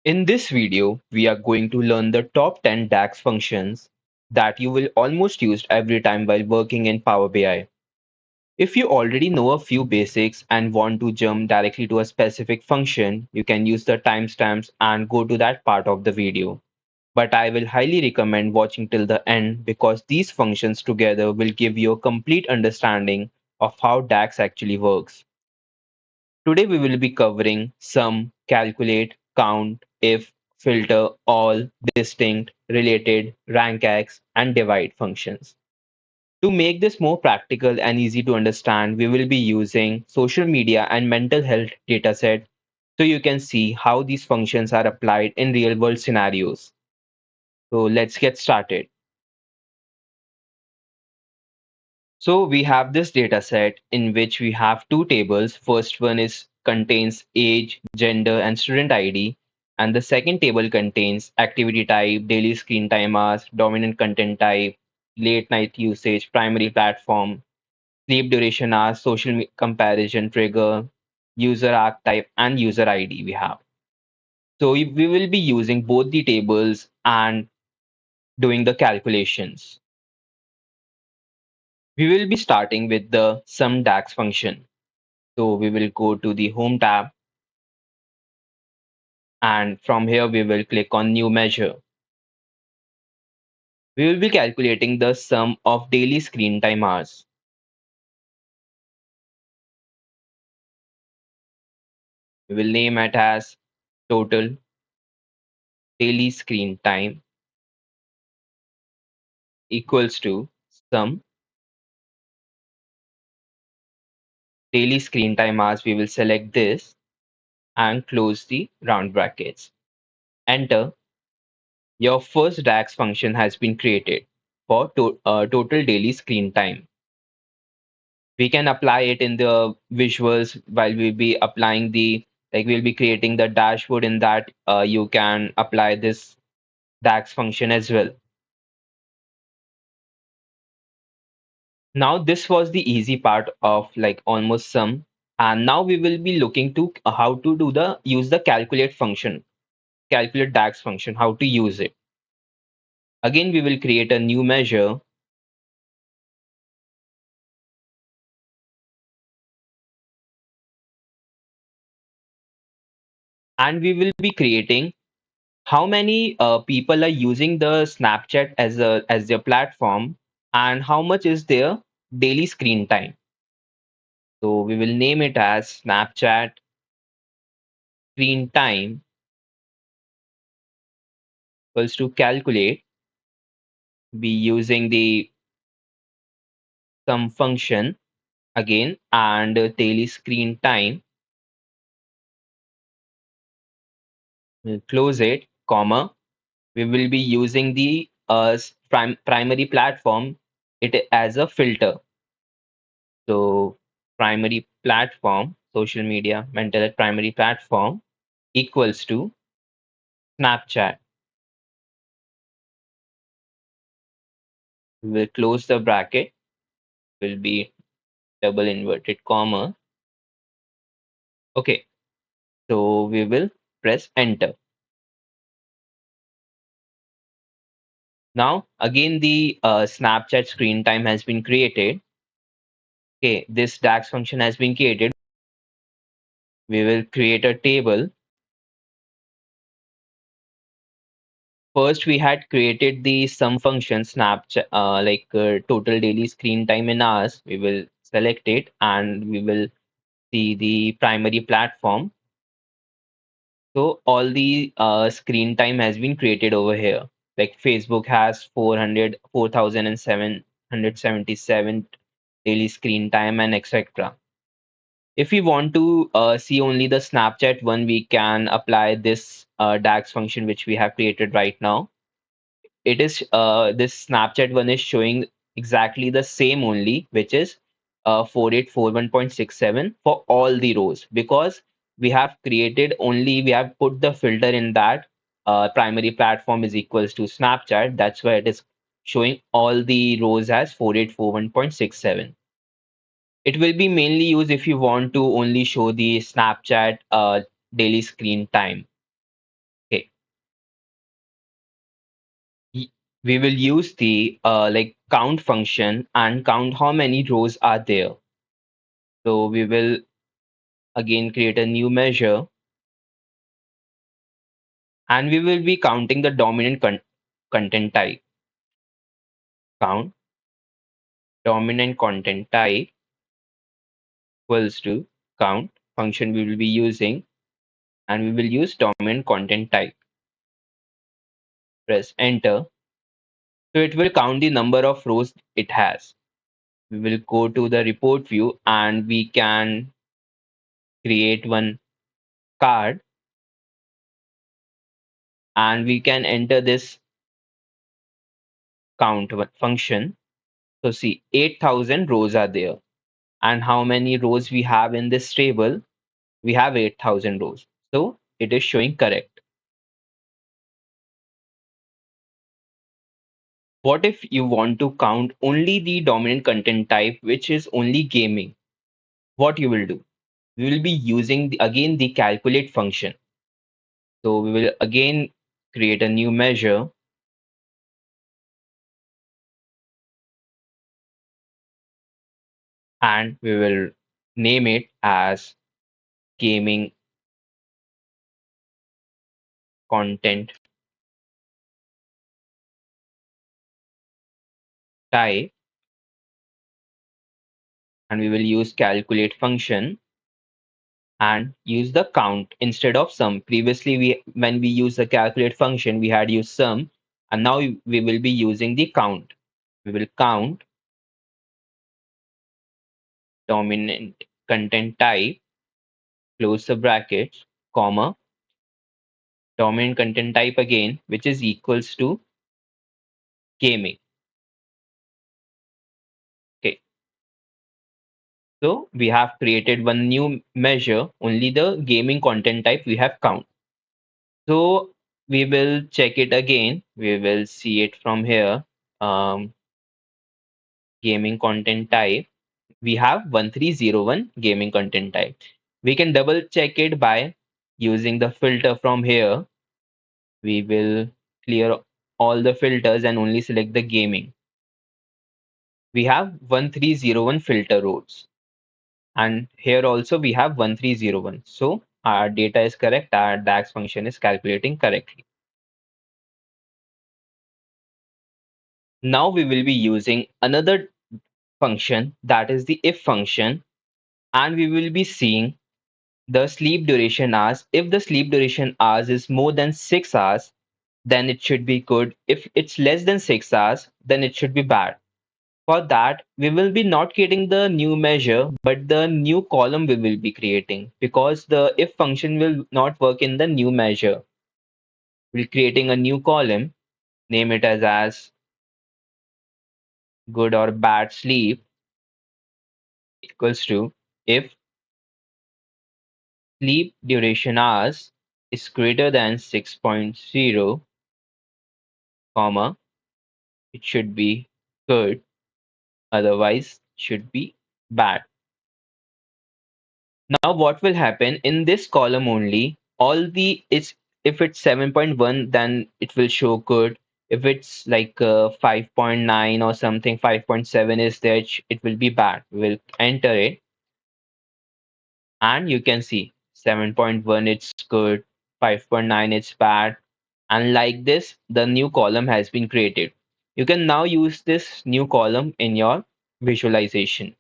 In this video, we are going to learn the top 10 DAX functions that you will almost use every time while working in Power BI. If you already know a few basics and want to jump directly to a specific function, you can use the timestamps and go to that part of the video. But I will highly recommend watching till the end because these functions together will give you a complete understanding of how DAX actually works. Today we will be covering sum, calculate, count, if, filter, all, distinct, related, RANKX, and divide functions. To make this more practical and easy to understand, we will be using social media and mental health dataset so you can see how these functions are applied in real world scenarios. So let's get started. So we have this data set in which we have two tables. First one is contains age, gender, and student ID. And the second table contains activity type, daily screen time hours, dominant content type, late night usage, primary platform, sleep duration hours, comparison trigger, user archetype, and user ID we have. So we will be using both the tables and doing the calculations. We will be starting with the sum DAX function. So we will go to the home tab and from here we will click on new measure. We will be calculating the sum of daily screen time hours. We will name it as total daily screen time equals to sum daily screen time hours. We will select this and close the round brackets. Enter. Your first DAX function has been created for total daily screen time. We can apply it in the visuals while we'll be applying the we'll be creating the dashboard. In that you can apply this DAX function as well. Now this was the easy part of like almost sum, and now we will be looking to how to do the use the calculate function, calculate DAX function, how to use it. Again we will create a new measure and we will be creating how many people are using the Snapchat as their platform and how much is their daily screen time. So we will name it as Snapchat screen time equals to calculate. Be using the sum function again and daily screen time. We'll close it, comma. We will be using the primary platform it as a filter. So primary platform, social media, mental health primary platform equals to Snapchat. We will close the bracket, will be double inverted comma. Okay, so we will press enter. Now again the Snapchat screen time has been created. Okay, this DAX function has been created. We will create a table. First, we had created the sum function Snapchat, total daily screen time in hours. We will select it and we will see the primary platform. So all the screen time has been created over here. Like Facebook has 4,777 daily screen time and etc. If we want to see only the Snapchat one, we can apply this DAX function which we have created right now. It is this Snapchat one is showing exactly the same only, which is 4841.67 for all the rows because we have created only, we have put the filter in that primary platform is equals to Snapchat. That's why it is showing all the rows as 4841.67. It will be mainly used if you want to only show the Snapchat daily screen time. Okay, we will use the like count function and count how many rows are there. So we will again create a new measure, and we will be counting the dominant content type. Count dominant content type equals to count function we will be using, and we will use dominant content type. Press enter. So it will count the number of rows it has. We will go to the report view and we can create one card, and we can enter this count function. So see, 8,000 rows are there. And how many rows we have in this table? We have 8,000 rows. So it is showing correct. What if you want to count only the dominant content type, which is only gaming? What you will do? We will be using again the calculate function. So we will again create a new measure, and we will name it as gaming content type, and we will use calculate function and use the count instead of sum. Previously, when we use the calculate function, we had used sum, and now we will be using the count. We will count dominant content type, close the brackets, comma, dominant content type again, which is equals to gaming. Okay, so we have created one new measure, only the gaming content type we have count. So we will check it again. We will see it from here. Gaming content type. We have 1301 gaming content type. We can double check it by using the filter from here. We will clear all the filters and only select the gaming. We have 1301 filter rows. And here also we have 1301. So our data is correct. Our DAX function is calculating correctly. Now we will be using another function, that is the if function, and we will be seeing the sleep duration hours. If the sleep duration hours is more than 6 hours, then it should be good. If it's less than 6 hours, then it should be bad. For that, we will be not creating the new measure, but the new column we will be creating, because the if function will not work in the new measure. We're creating a new column, name it as good or bad sleep equals to if sleep duration hours is greater than 6.0, comma, it should be good, otherwise should be bad. Now what will happen in this column only, all the it's if it's 7.1, then it will show good. If it's like 5.9 or something, 5.7 is there, it will be bad. We'll enter it, and you can see 7.1 it's good, 5.9 it's bad, and like this the new column has been created. You can now use this new column in your visualization.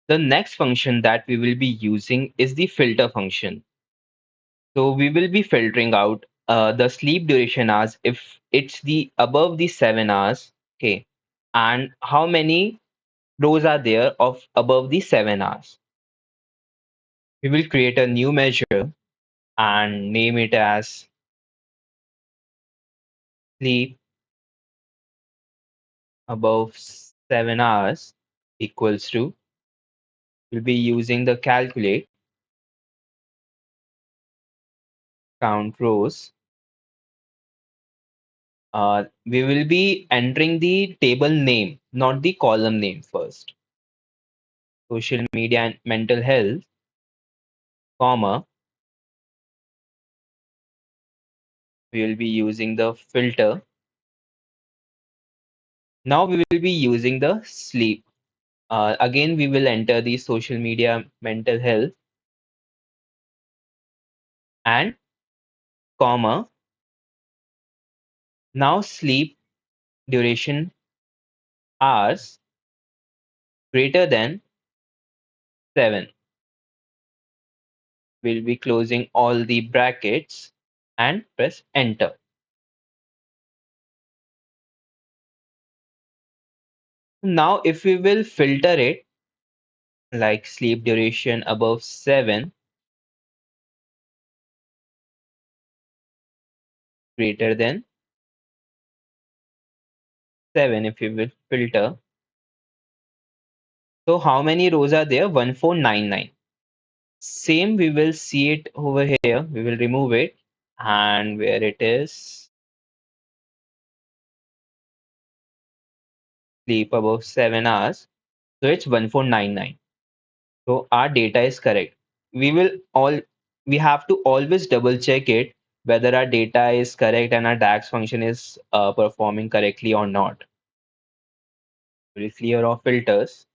The next function that we will be using is the filter function. So we will be filtering out the sleep duration hours if it's the above the 7 hours. Okay, and how many rows are there of above the 7 hours. We will create a new measure and name it as sleep above 7 hours equals to, we'll be using the calculate count rows. We will be entering the table name, not the column name first. Social media and mental health, comma, We will be using the filter. Now we will be using the sleep. Again, we will enter the social media, mental health, and comma. Now sleep duration hours greater than 7. We'll be closing all the brackets and press enter. Now, if we will filter it like sleep duration above 7 greater than 7, if we will filter. So how many rows are there? 1499. Same, we will see it over here. We will remove it, and where it is, sleep above 7 hours. So it's 1499. So our data is correct. We will all we have to always double check it whether our data is correct and our DAX function is performing correctly or not. We'll clear our filters.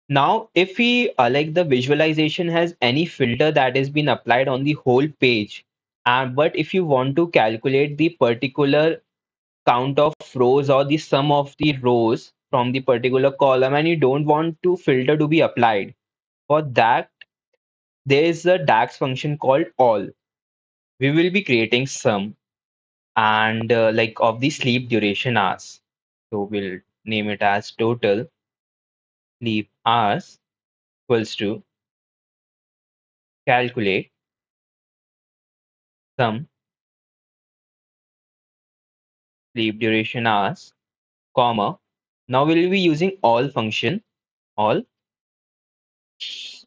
Now, if we like the visualization has any filter that has been applied on the whole page, but if you want to calculate the particular count of rows or the sum of the rows from the particular column and you don't want to filter to be applied, for that there is a DAX function called all. We will be creating sum and like of the sleep duration hours. So we'll name it as total sleep hours equals to calculate sum sleep duration hours, comma. Now we will be using all function, all.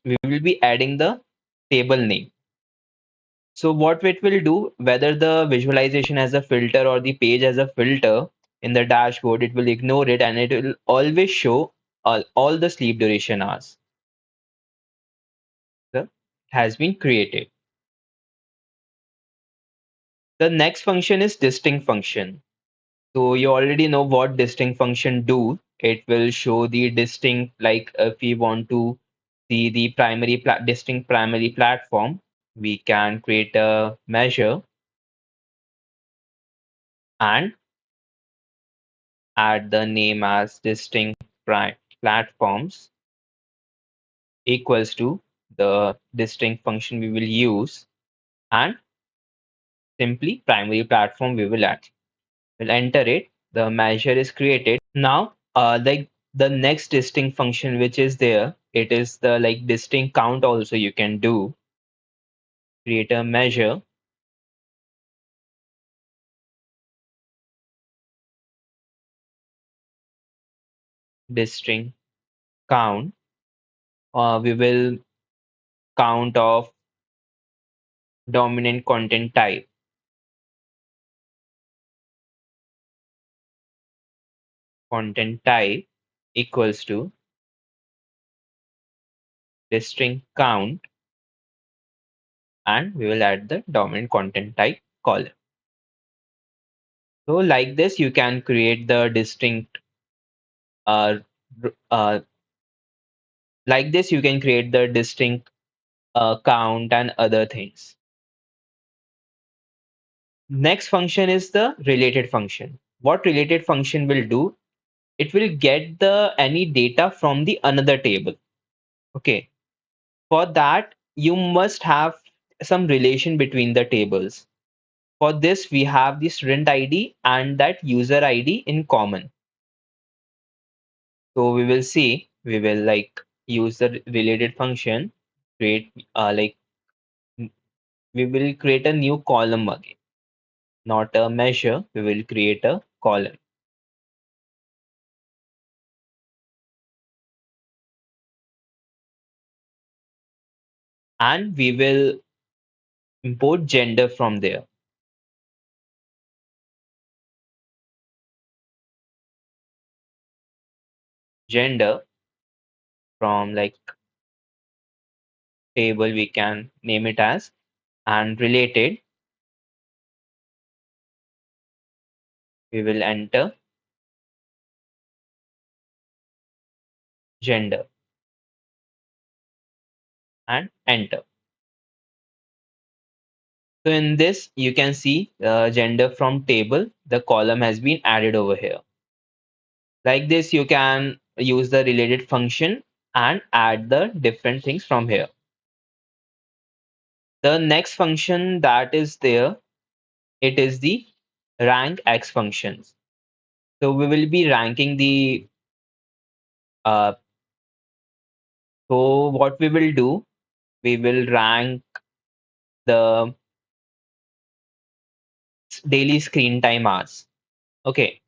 We will be adding the table name. So what it will do, whether the visualization has a filter or the page has a filter in the dashboard, it will ignore it and it will always show all the sleep duration hours that has been created. The next function is distinct function. So you already know what distinct function do. It will show the distinct, like if we want to see the distinct primary platform, we can create a measure and add the name as distinct platforms equals to the distinct function we will use and simply primary platform we will add. We'll enter it. The measure is created. Now, like the next distinct function which is there, it is the like distinct count also you can do. Create a measure, distinct count. We will count of dominant content type. Content type equals to distinct count and we will add the dominant content type column. So like this, you can create the distinct uh, uh, like this you can create the distinct count and other things. Next function is the related function. What related function will do? It will get the any data from the another table. Okay. For that, you must have some relation between the tables. For this, we have the student ID and that user ID in common. So we will see, we will like use the related function, create like we will create a new column again, not a measure. We will create a column and we will import gender from there. Gender from like table, we can name it as and related, we will enter gender and enter. So in this, you can see gender from table, the column has been added over here. Like this, you can use the related function and add the different things from here. The next function that is there, it is the RANKX functions. So we will be ranking the, uh, so what we will do, we will rank the daily screen time hours. Okay,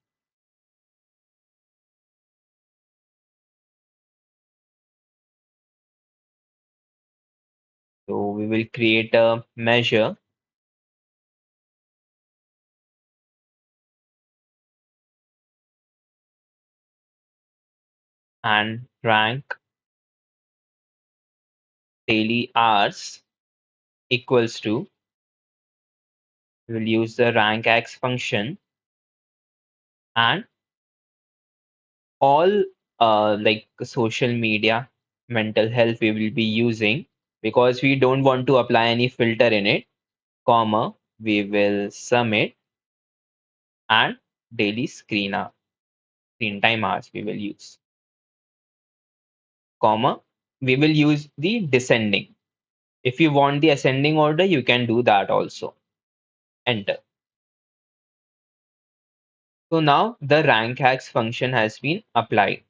so we will create a measure and rank daily hours equals to, we will use the RANKX function, and all like social media, mental health we will be using, because we don't want to apply any filter in it, comma, we will sum it, and daily screen time hours we will use, comma, we will use the descending. If you want the ascending order, you can do that also. Enter. So now the rank hacks function has been applied,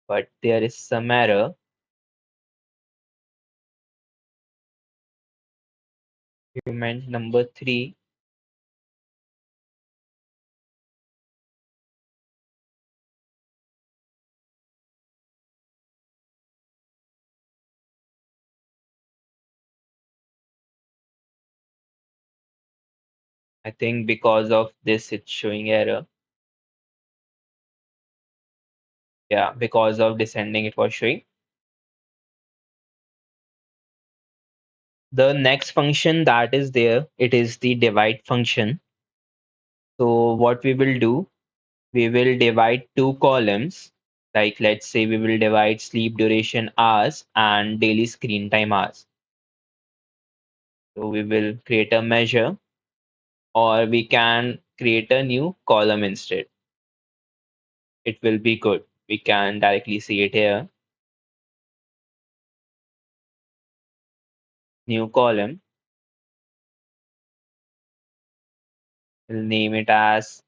but there is some error. Argument number 3. I think because of this, it's showing error. Yeah, because of descending, it was showing. The next function that is there, it is the divide function. So what we will do, we will divide two columns. Like let's say we will divide sleep duration hours and daily screen time hours. So we will create a measure, or we can create a new column instead. It will be good. We can directly see it here. New column. We'll name it as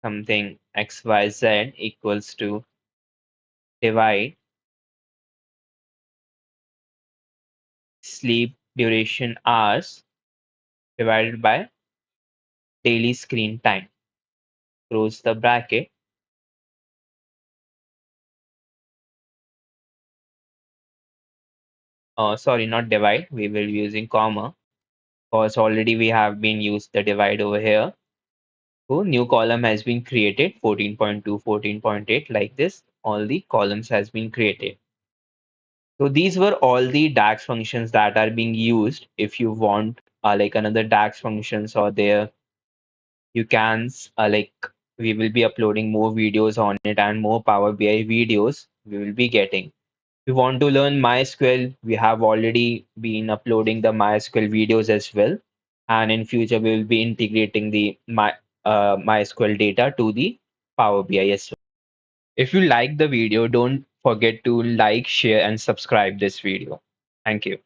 something XYZ equals to divide sleep duration hours divided by daily screen time. Close the bracket. Sorry, not divide. We will be using comma, because already we have been used the divide over here. So new column has been created, 14.2, 14.8, like this. All the columns has been created. So these were all the DAX functions that are being used. If you want like another DAX functions or there, you can like we will be uploading more videos on it and more Power BI videos we will be getting. If you want to learn MySQL, we have already been uploading the MySQL videos as well. And in future, we will be integrating the MySQL data to the Power BI as well. If you like the video, don't forget to like, share, and subscribe this video. Thank you.